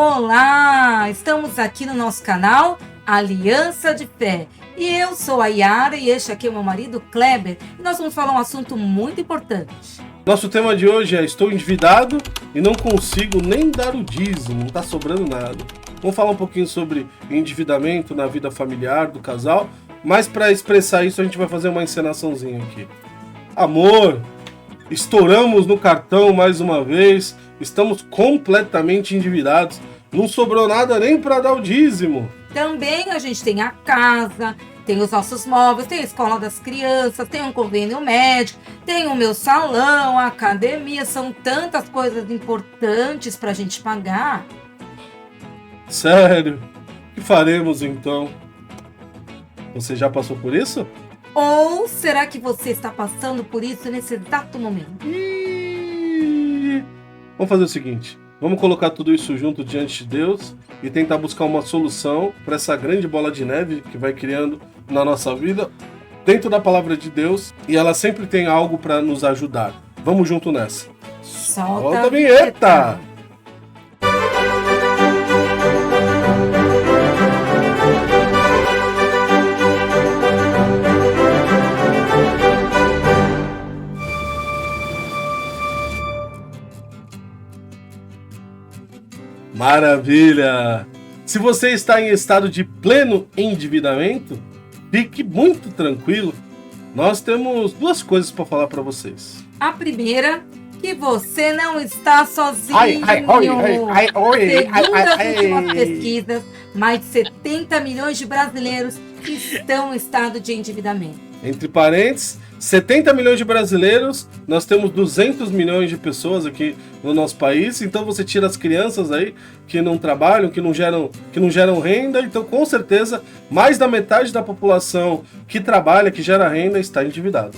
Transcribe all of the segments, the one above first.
Olá! Estamos aqui no nosso canal Aliança de Fé. E eu sou a Yara e este aqui é o meu marido Kleber. E nós vamos falar um assunto muito importante. Nosso tema de hoje é: estou endividado e não consigo nem dar o dízimo, não está sobrando nada. Vamos falar um pouquinho sobre endividamento na vida familiar do casal, mas para expressar isso a gente vai fazer uma encenaçãozinha aqui. Amor, estouramos no cartão mais uma vez, estamos completamente endividados, não sobrou nada nem para dar o dízimo. Também a gente tem a casa, tem os nossos móveis, tem a escola das crianças, tem um convênio médico, tem o meu salão, a academia, são tantas coisas importantes para a gente pagar. Sério? O que faremos então? Você já passou por isso? Ou será que você está passando por isso nesse exato momento? Vamos fazer o seguinte, vamos colocar tudo isso junto diante de Deus e tentar buscar uma solução para essa grande bola de neve que vai criando na nossa vida dentro da palavra de Deus, e ela sempre tem algo para nos ajudar. Vamos junto nessa. Solta a vinheta! Maravilha! Se você está em estado de pleno endividamento, fique muito tranquilo. Nós temos duas coisas para falar para vocês. A primeira, que você não está sozinho. Segundo as últimas pesquisas, mais de 70 milhões de brasileiros estão em estado de endividamento. Entre parênteses, 70 milhões de brasileiros, nós temos 200 milhões de pessoas aqui no nosso país, então você tira as crianças aí que não trabalham, que não geram renda, então com certeza mais da metade da população que trabalha, que gera renda, está endividada.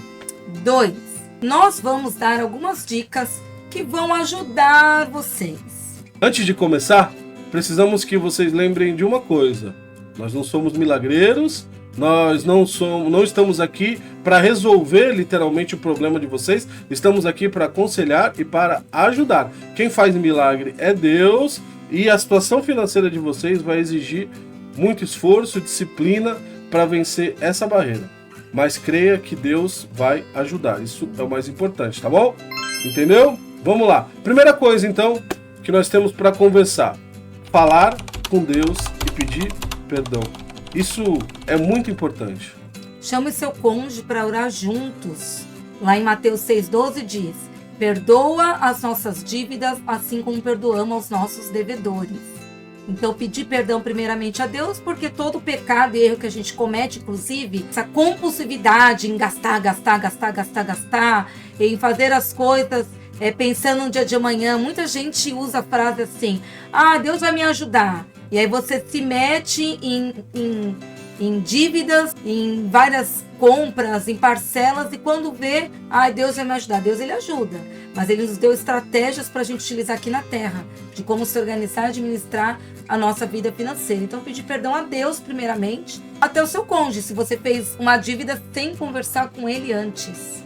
2. Nós vamos dar algumas dicas que vão ajudar vocês. Antes de começar, precisamos que vocês lembrem de uma coisa: nós não somos milagreiros. Nós não estamos aqui para resolver literalmente o problema de vocês. Estamos aqui para aconselhar e para ajudar. Quem faz milagre é Deus, e a situação financeira de vocês vai exigir muito esforço, disciplina para vencer essa barreira. Mas creia que Deus vai ajudar. Isso é o mais importante, tá bom? Entendeu? Vamos lá. Primeira coisa então que nós temos para conversar: falar com Deus e pedir perdão. Isso é muito importante. Chame seu cônjuge para orar juntos. Lá em Mateus 6,12 diz: perdoa as nossas dívidas, assim como perdoamos aos nossos devedores. Então, pedir perdão primeiramente a Deus, porque todo pecado e erro que a gente comete, inclusive, essa compulsividade em gastar, em fazer as coisas pensando no dia de amanhã. Muita gente usa a frase assim: Deus vai me ajudar. E aí você se mete em dívidas, em várias compras, em parcelas, e quando vê, Deus vai me ajudar. Deus, ele ajuda, mas ele nos deu estratégias para a gente utilizar aqui na Terra, de como se organizar e administrar a nossa vida financeira. Então, pedir perdão a Deus primeiramente, até o seu cônjuge, se você fez uma dívida sem conversar com ele antes.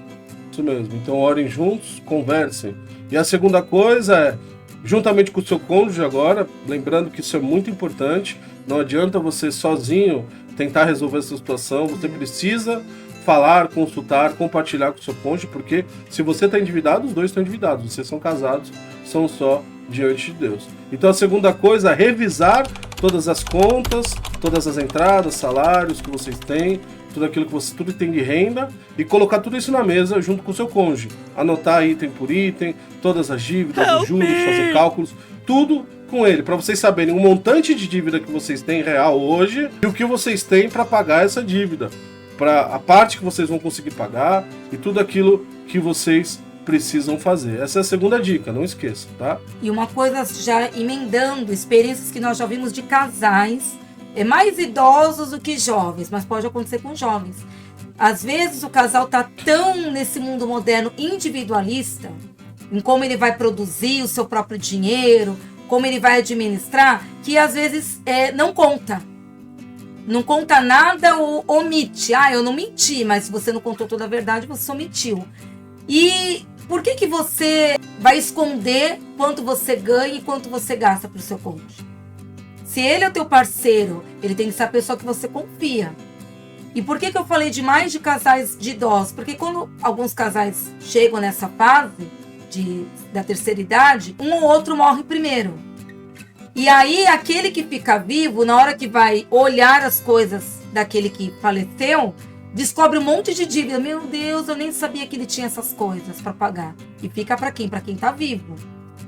Isso mesmo, então orem juntos, conversem. E a segunda coisa é, juntamente com o seu cônjuge agora, lembrando que isso é muito importante, não adianta você sozinho tentar resolver essa situação, você precisa falar, consultar, compartilhar com o seu cônjuge, porque se você está endividado, os dois estão endividados, vocês são casados, são só diante de Deus. Então a segunda coisa é revisar todas as contas, todas as entradas, salários que vocês têm, tudo aquilo que você tudo tem de renda, e colocar tudo isso na mesa junto com o seu cônjuge. Anotar item por item, todas as dívidas, os juros, fazer cálculos, tudo com ele, para vocês saberem o montante de dívida que vocês têm real hoje e o que vocês têm para pagar essa dívida, para a parte que vocês vão conseguir pagar e tudo aquilo que vocês precisam fazer. Essa é a segunda dica, não esqueça, tá? E uma coisa, já emendando experiências que nós já vimos de casais, mais idosos do que jovens, mas pode acontecer com jovens. Às vezes o casal tá tão nesse mundo moderno individualista, em como ele vai produzir o seu próprio dinheiro, como ele vai administrar, que às vezes não conta. Não conta nada ou omite. Eu não menti, mas se você não contou toda a verdade, você omitiu. E por que você vai esconder quanto você ganha e quanto você gasta para o seu cônjuge? Se ele é o teu parceiro, ele tem que ser a pessoa que você confia. E por que eu falei de mais de casais de idosos? Porque quando alguns casais chegam nessa fase da terceira idade, um ou outro morre primeiro. E aí, aquele que fica vivo, na hora que vai olhar as coisas daquele que faleceu, descobre um monte de dívida. Meu Deus, eu nem sabia que ele tinha essas coisas para pagar. E fica para quem? Para quem tá vivo.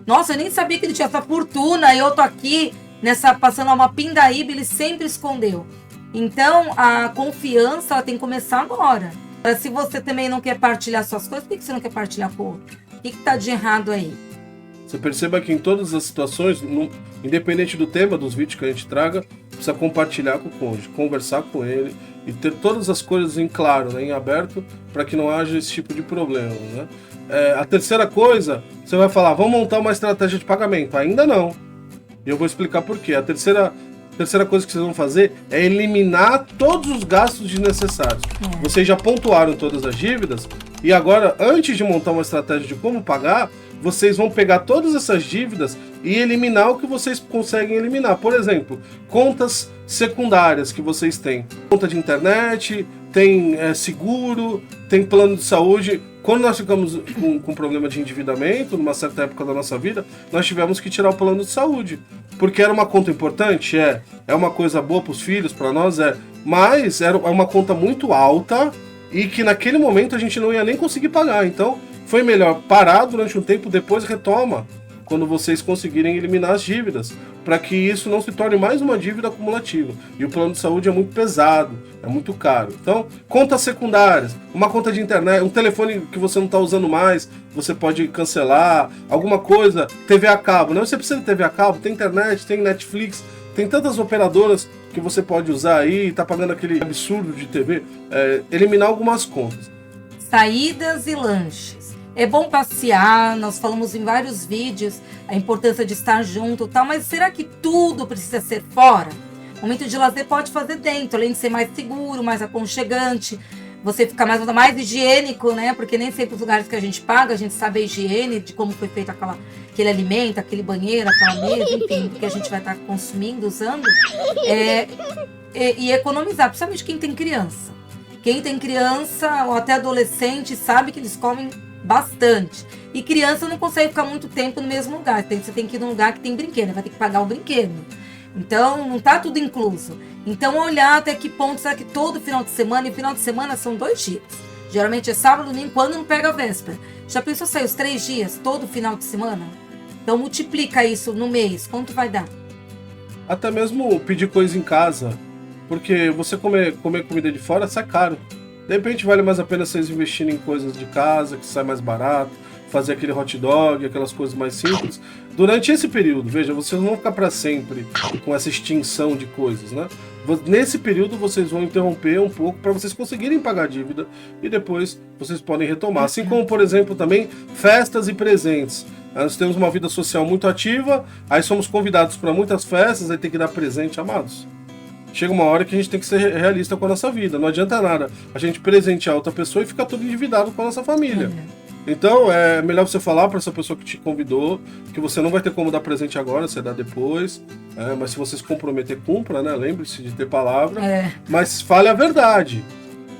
Nossa, eu nem sabia que ele tinha essa fortuna e eu tô aqui passando uma pindaíba, ele sempre escondeu. Então, a confiança ela tem que começar agora. Se você também não quer partilhar suas coisas, por que você não quer partilhar com o outro? O que tá de errado aí? Você perceba que em todas as situações, independente do tema dos vídeos que a gente traga, precisa compartilhar com o cônjuge, conversar com ele e ter todas as coisas em claro, né, em aberto, para que não haja esse tipo de problema. Né? A terceira coisa, você vai falar, vamos montar uma estratégia de pagamento. Ainda não. E eu vou explicar por quê. A terceira coisa que vocês vão fazer é eliminar todos os gastos desnecessários. Vocês já pontuaram todas as dívidas e agora, antes de montar uma estratégia de como pagar, vocês vão pegar todas essas dívidas e eliminar o que vocês conseguem eliminar. Por exemplo, contas secundárias que vocês têm. Conta de internet, tem seguro, tem plano de saúde. Quando nós ficamos com problema de endividamento, numa certa época da nossa vida, nós tivemos que tirar o plano de saúde. Porque era uma conta importante? É uma coisa boa para os filhos, para nós? Mas é uma conta muito alta e que naquele momento a gente não ia nem conseguir pagar. Então, foi melhor parar durante um tempo, depois retoma, quando vocês conseguirem eliminar as dívidas, para que isso não se torne mais uma dívida acumulativa. E o plano de saúde é muito pesado, é muito caro. Então, contas secundárias, uma conta de internet, um telefone que você não está usando mais, você pode cancelar, alguma coisa, TV a cabo. Não, você precisa de TV a cabo, tem internet, tem Netflix, tem tantas operadoras que você pode usar aí, está pagando aquele absurdo de TV. Eliminar algumas contas. Saídas e lanches. É bom passear, nós falamos em vários vídeos a importância de estar junto, tal, mas será que tudo precisa ser fora? O momento de lazer pode fazer dentro, além de ser mais seguro, mais aconchegante, você fica mais higiênico, né? Porque nem sempre os lugares que a gente paga, a gente sabe a higiene de como foi feito aquele alimento, aquele banheiro, aquela mesa, enfim, que a gente vai estar consumindo, usando, e economizar, principalmente quem tem criança. Quem tem criança ou até adolescente sabe que eles comem bastante. E criança não consegue ficar muito tempo no mesmo lugar. Você tem que ir num lugar que tem brinquedo, vai ter que pagar o brinquedo. Então, não está tudo incluso. Então, olhar até que ponto será que todo final de semana, e final de semana são 2 dias. Geralmente é sábado, domingo, quando não pega a véspera. Já pensou sair os 3 dias, todo final de semana? Então, multiplica isso no mês, quanto vai dar? Até mesmo pedir coisa em casa, porque você comer comida de fora sai caro. De repente vale mais a pena vocês investirem em coisas de casa, que sai mais barato, fazer aquele hot dog, aquelas coisas mais simples. Durante esse período, veja, vocês não vão ficar para sempre com essa extinção de coisas, né? Nesse período vocês vão interromper um pouco para vocês conseguirem pagar a dívida e depois vocês podem retomar. Assim como, por exemplo, também festas e presentes. Nós temos uma vida social muito ativa, aí somos convidados para muitas festas, aí tem que dar presente, amados. Chega uma hora que a gente tem que ser realista com a nossa vida. Não adianta nada a gente presentear outra pessoa e ficar todo endividado com a nossa família. Então, é melhor você falar para essa pessoa que te convidou que você não vai ter como dar presente agora, você dá depois. Mas se você se comprometer, cumpra, né? Lembre-se de ter palavra. Mas fale a verdade.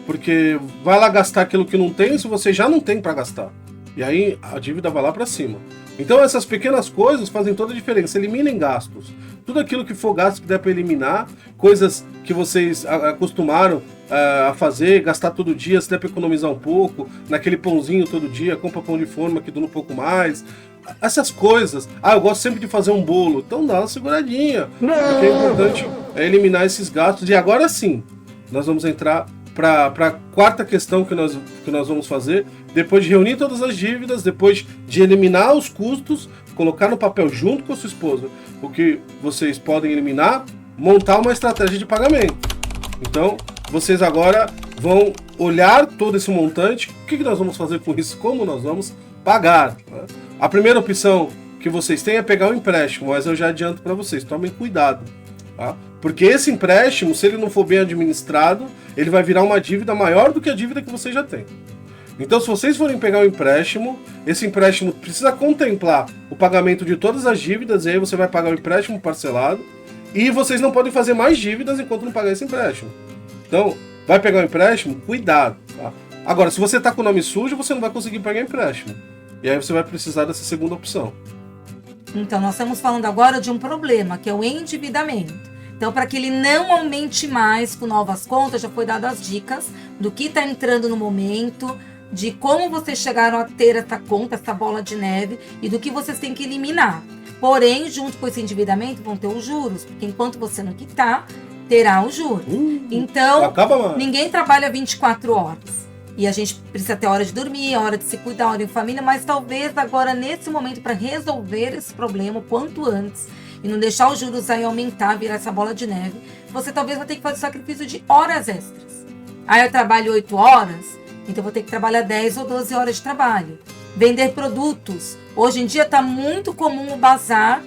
Porque vai lá gastar aquilo que não tem se você já não tem para gastar. E aí a dívida vai lá para cima. Então essas pequenas coisas fazem toda a diferença. Eliminem gastos. Tudo aquilo que for gasto que der para eliminar, coisas que vocês acostumaram a fazer, gastar todo dia, se der para economizar um pouco, naquele pãozinho todo dia, compra pão de forma que dura um pouco mais. Essas coisas. Eu gosto sempre de fazer um bolo. Então dá uma seguradinha. O que é importante é eliminar esses gastos. E agora sim, nós vamos entrar para a quarta questão que nós vamos fazer. Depois de reunir todas as dívidas, depois de eliminar os custos, colocar no papel junto com a sua esposa o que vocês podem eliminar, montar uma estratégia de pagamento. Então, vocês agora vão olhar todo esse montante, o que nós vamos fazer com isso, como nós vamos pagar. A primeira opção que vocês têm é pegar um empréstimo, mas eu já adianto para vocês, tomem cuidado. Tá? Porque esse empréstimo, se ele não for bem administrado, ele vai virar uma dívida maior do que a dívida que vocês já têm. Então, se vocês forem pegar um empréstimo, esse empréstimo precisa contemplar o pagamento de todas as dívidas, e aí você vai pagar o empréstimo parcelado, E vocês não podem fazer mais dívidas enquanto não pagar esse empréstimo. Então, vai pegar um empréstimo? Cuidado. Tá? Agora, se você está com o nome sujo, você não vai conseguir pegar empréstimo. E aí você vai precisar dessa segunda opção. Então, nós estamos falando agora de um problema, que é o endividamento. Então, para que ele não aumente mais com novas contas, já foi dado as dicas do que está entrando no momento, de como vocês chegaram a ter essa conta, essa bola de neve, e do que vocês têm que eliminar. Porém, junto com esse endividamento, vão ter os juros, porque enquanto você não quitar, terá os juros. Então, ninguém trabalha 24 horas. E a gente precisa ter hora de dormir, hora de se cuidar, hora em família, mas talvez agora, nesse momento, para resolver esse problema o quanto antes, e não deixar os juros aí aumentar, virar essa bola de neve, você talvez vai ter que fazer sacrifício de horas extras. Aí eu trabalho 8 horas, então eu vou ter que trabalhar 10 ou 12 horas de trabalho. Vender produtos. Hoje em dia está muito comum o bazar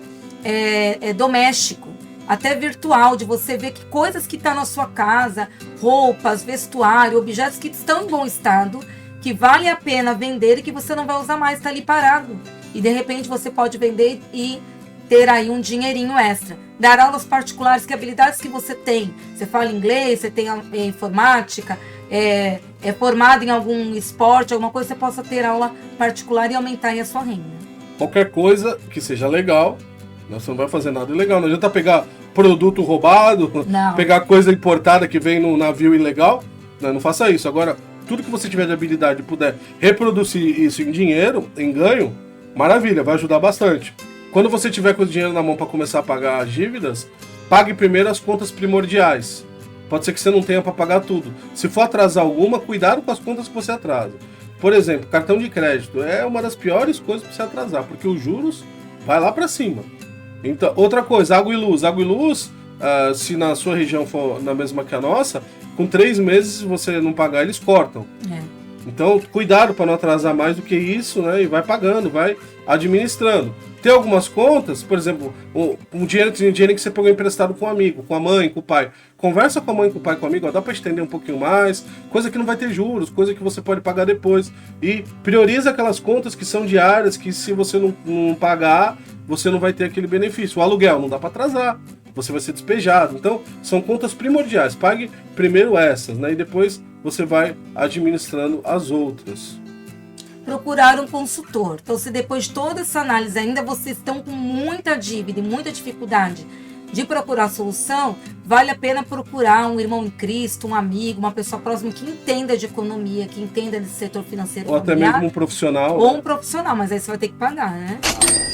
doméstico, até virtual, de você ver que coisas que estão na sua casa, roupas, vestuário, objetos que estão em bom estado, que vale a pena vender e que você não vai usar mais, está ali parado. E de repente você pode vender e ter aí um dinheirinho extra. Dar aulas particulares, que habilidades que você tem. Você fala inglês, você tem informática, é formado em algum esporte, alguma coisa, você possa ter aula particular e aumentar aí a sua renda. Qualquer coisa que seja legal, você não vai fazer nada ilegal. Não adianta pegar produto roubado, pegar coisa importada que vem no navio ilegal. Não faça isso. Agora, tudo que você tiver de habilidade e puder reproduzir isso em dinheiro, em ganho, maravilha, vai ajudar bastante. Quando você tiver com o dinheiro na mão para começar a pagar as dívidas, pague primeiro as contas primordiais. Pode ser que você não tenha para pagar tudo. Se for atrasar alguma, cuidado com as contas que você atrasa. Por exemplo, cartão de crédito é uma das piores coisas para você atrasar, porque os juros vai lá para cima. Então, outra coisa, água e luz. Água e luz, se na sua região for na mesma que a nossa, com 3 meses, se você não pagar, eles cortam. Então, cuidado para não atrasar mais do que isso, né? E vai pagando, vai administrando. Tem algumas contas, por exemplo, um dinheiro que você pegou emprestado com um amigo, com a mãe, com o pai. Conversa com a mãe, com o pai, com o amigo, dá para estender um pouquinho mais, coisa que não vai ter juros, coisa que você pode pagar depois. E prioriza aquelas contas que são diárias, que se você não pagar, você não vai ter aquele benefício. O aluguel não dá para atrasar, você vai ser despejado. Então, são contas primordiais. Pague primeiro essas, né? E depois você vai administrando as outras. Procurar um consultor. Então, se depois de toda essa análise ainda vocês estão com muita dívida e muita dificuldade de procurar solução, vale a pena procurar um irmão em Cristo, um amigo, uma pessoa próxima que entenda de economia, que entenda desse setor financeiro familiar. Ou até mesmo um profissional. Ou um profissional, mas aí você vai ter que pagar, né?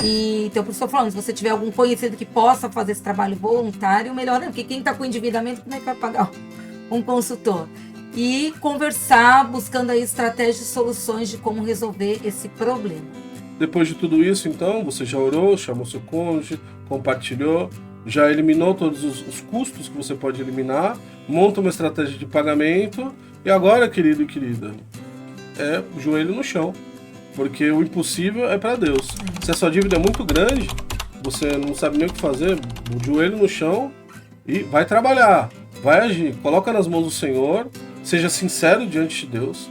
E, então, por isso eu estou falando, se você tiver algum conhecido que possa fazer esse trabalho voluntário, melhor é, porque quem está com endividamento, como é que vai pagar um consultor? E conversar, buscando aí estratégias e soluções de como resolver esse problema. Depois de tudo isso, então, você já orou, chamou seu cônjuge, compartilhou, já eliminou todos os custos que você pode eliminar, monta uma estratégia de pagamento e agora, querido e querida, é o joelho no chão, porque o impossível é para Deus. Se a sua dívida é muito grande, você não sabe nem o que fazer, o joelho no chão e vai trabalhar, vai agir, coloca nas mãos do Senhor. Seja sincero diante de Deus,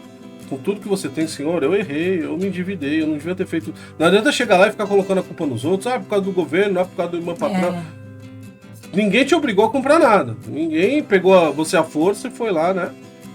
com tudo que você tem, Senhor, eu errei, eu me endividei, eu não devia ter feito... Não adianta chegar lá e ficar colocando a culpa nos outros, por causa do governo, por causa do meu patrão. Ninguém te obrigou a comprar nada, ninguém pegou você à força e foi lá, né?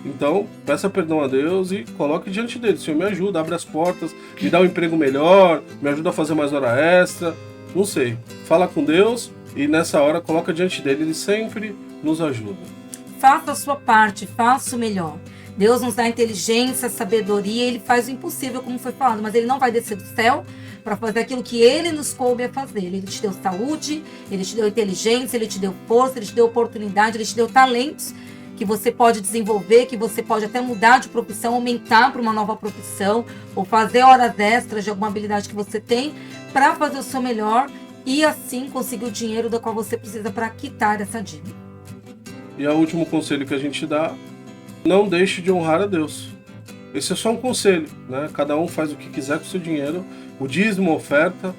Então, peça perdão a Deus e coloque diante dele. Senhor, me ajuda, abre as portas, me dá um emprego melhor, me ajuda a fazer mais hora extra, não sei. Fala com Deus e nessa hora coloca diante dele, ele sempre nos ajuda. Faça a sua parte, faça o melhor. Deus nos dá inteligência, sabedoria, Ele faz o impossível, como foi falado, mas Ele não vai descer do céu para fazer aquilo que Ele nos coube a fazer. Ele te deu saúde, Ele te deu inteligência, Ele te deu força, Ele te deu oportunidade, Ele te deu talentos que você pode desenvolver, que você pode até mudar de profissão, aumentar para uma nova profissão, ou fazer horas extras de alguma habilidade que você tem para fazer o seu melhor e assim conseguir o dinheiro do qual você precisa para quitar essa dívida. E o último conselho que a gente dá, não deixe de honrar a Deus. Esse é só um conselho, né? Cada um faz o que quiser com o seu dinheiro. O dízimo, a oferta,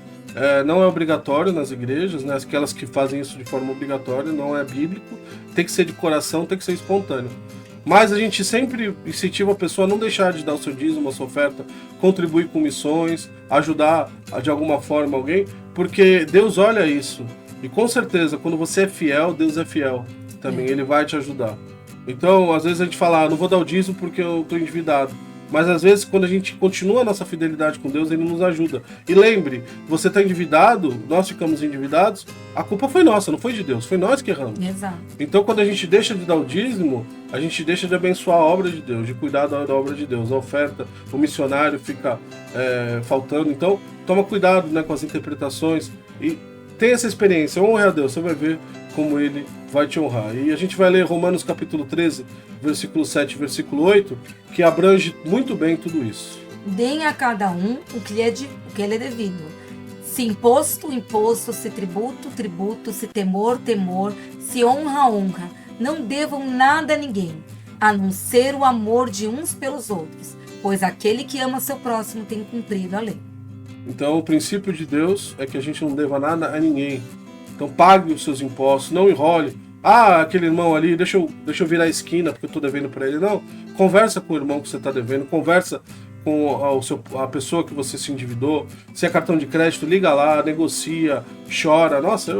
não é obrigatório nas igrejas, né? Aquelas que fazem isso de forma obrigatória, não é bíblico. Tem que ser de coração, tem que ser espontâneo. Mas a gente sempre incentiva a pessoa a não deixar de dar o seu dízimo, a sua oferta, contribuir com missões, ajudar de alguma forma alguém, porque Deus olha isso. E com certeza, quando você é fiel, Deus é fiel também, Ele vai te ajudar. Então, às vezes a gente fala, não vou dar o dízimo porque eu estou endividado. Mas às vezes, quando a gente continua a nossa fidelidade com Deus, Ele nos ajuda. E lembre, você está endividado, nós ficamos endividados, a culpa foi nossa, não foi de Deus, foi nós que erramos. Exato. Então, quando a gente deixa de dar o dízimo, a gente deixa de abençoar a obra de Deus, de cuidar da obra de Deus. A oferta, o missionário fica faltando. Então, toma cuidado, né, com as interpretações e tenha essa experiência. Honre a Deus, você vai ver como Ele vai te honrar. E a gente vai ler Romanos capítulo 13, versículo 7 e versículo 8, que abrange muito bem tudo isso. Deem a cada um o que lhe é devido. Se imposto, imposto, se tributo, tributo, se temor, temor, se honra, honra. Não devam nada a ninguém, a não ser o amor de uns pelos outros, pois aquele que ama seu próximo tem cumprido a lei. Então, o princípio de Deus é que a gente não deva nada a ninguém. Então, pague os seus impostos, não enrole. Ah, aquele irmão ali, deixa eu virar a esquina porque eu estou devendo para ele. Não, conversa com o irmão que você está devendo, conversa com a pessoa que você se endividou. Se é cartão de crédito, liga lá, negocia, chora. Nossa,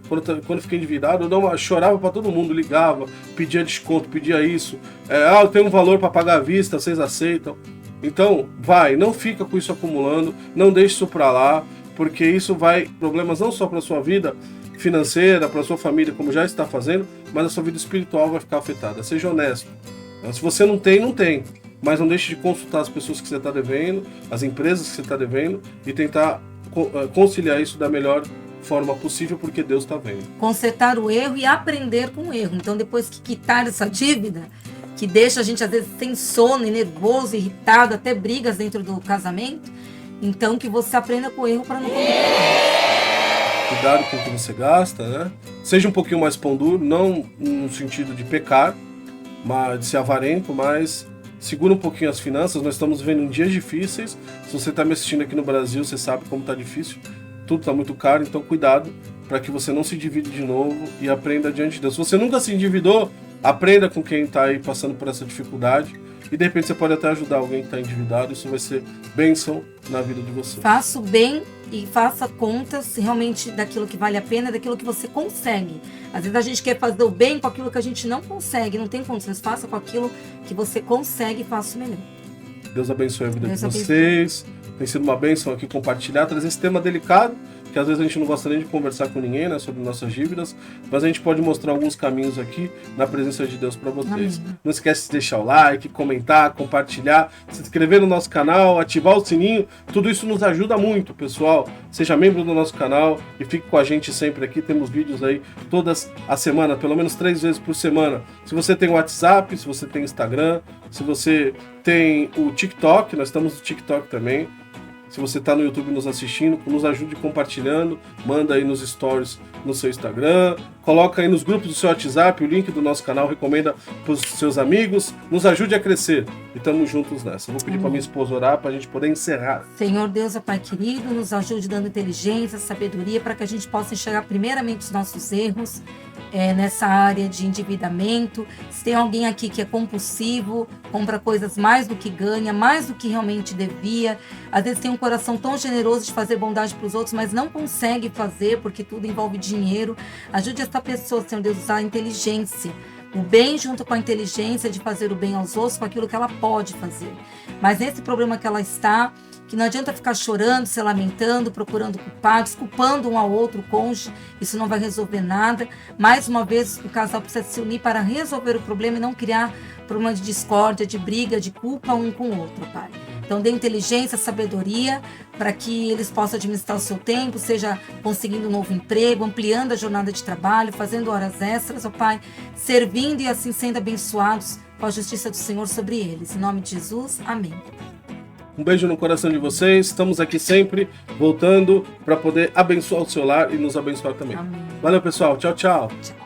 quando fiquei endividado, eu chorava para todo mundo, ligava, pedia desconto, pedia isso. Eu tenho um valor para pagar à vista, vocês aceitam? Então, não fica com isso acumulando, não deixe isso para lá, porque isso vai problemas não só para a sua vida financeira, para a sua família, como já está fazendo, mas a sua vida espiritual vai ficar afetada. Seja honesto. Se você não tem, não tem. Mas não deixe de consultar as pessoas que você está devendo, as empresas que você está devendo, e tentar conciliar isso da melhor forma possível, porque Deus está vendo. Consertar o erro e aprender com o erro. Então, depois que quitar essa dívida, que deixa a gente às vezes sem sono, e nervoso, irritado, até brigas dentro do casamento, então que você aprenda com o erro para não cometer. Cuidado com o que você gasta, né? Seja um pouquinho mais pão duro, não no sentido de pecar, mas de ser avarento, mas segura um pouquinho as finanças. Nós estamos vivendo em dias difíceis. Se você está me assistindo aqui no Brasil, você sabe como está difícil. Tudo está muito caro, então cuidado para que você não se divide de novo e aprenda diante de Deus. Se você nunca se endividou, aprenda com quem está aí passando por essa dificuldade e de repente você pode até ajudar alguém que está endividado. Isso vai ser bênção na vida de você. Faça o bem e faça contas realmente daquilo que vale a pena, daquilo que você consegue. Às vezes a gente quer fazer o bem com aquilo que a gente não consegue, não tem condições. Faça com aquilo que você consegue e faça o melhor. Deus abençoe a vida de vocês. Tem sido uma bênção aqui compartilhar, trazer esse tema delicado, que às vezes a gente não gosta nem de conversar com ninguém, né, sobre nossas dívidas, mas a gente pode mostrar alguns caminhos aqui na presença de Deus para vocês. Amém. Não esquece de deixar o like, comentar, compartilhar, se inscrever no nosso canal, ativar o sininho, tudo isso nos ajuda muito, pessoal. Seja membro do nosso canal e fique com a gente sempre aqui. Temos vídeos aí todas a semana, pelo menos 3 vezes por semana. Se você tem WhatsApp, se você tem Instagram, se você tem o TikTok, nós estamos no TikTok também. Se você está no YouTube nos assistindo, nos ajude compartilhando, manda aí nos stories no seu Instagram, coloca aí nos grupos do seu WhatsApp o link do nosso canal, recomenda para os seus amigos, nos ajude a crescer e estamos juntos nessa. Vou pedir para minha esposa orar para a gente poder encerrar. Senhor Deus, Pai querido, nos ajude dando inteligência, sabedoria para que a gente possa enxergar primeiramente os nossos erros, nessa área de endividamento. Se tem alguém aqui que é compulsivo, compra coisas mais do que ganha, mais do que realmente devia, às vezes tem um coração tão generoso de fazer bondade para os outros, mas não consegue fazer porque tudo envolve dinheiro. Ajude essa pessoa, Senhor Deus, a usar a inteligência, o bem junto com a inteligência de fazer o bem aos outros com aquilo que ela pode fazer. Mas nesse problema que ela está, que não adianta ficar chorando, se lamentando, procurando culpados, culpando um ao outro, o cônjuge, isso não vai resolver nada. Mais uma vez, o casal precisa se unir para resolver o problema e não criar problema de discórdia, de briga, de culpa um com o outro, Pai. Então, dê inteligência, sabedoria, para que eles possam administrar o seu tempo, seja conseguindo um novo emprego, ampliando a jornada de trabalho, fazendo horas extras, ó Pai, servindo e assim sendo abençoados com a justiça do Senhor sobre eles. Em nome de Jesus, amém. Um beijo no coração de vocês. Estamos aqui sempre voltando para poder abençoar o seu lar e nos abençoar também. Amém. Valeu, pessoal. Tchau, tchau. Tchau.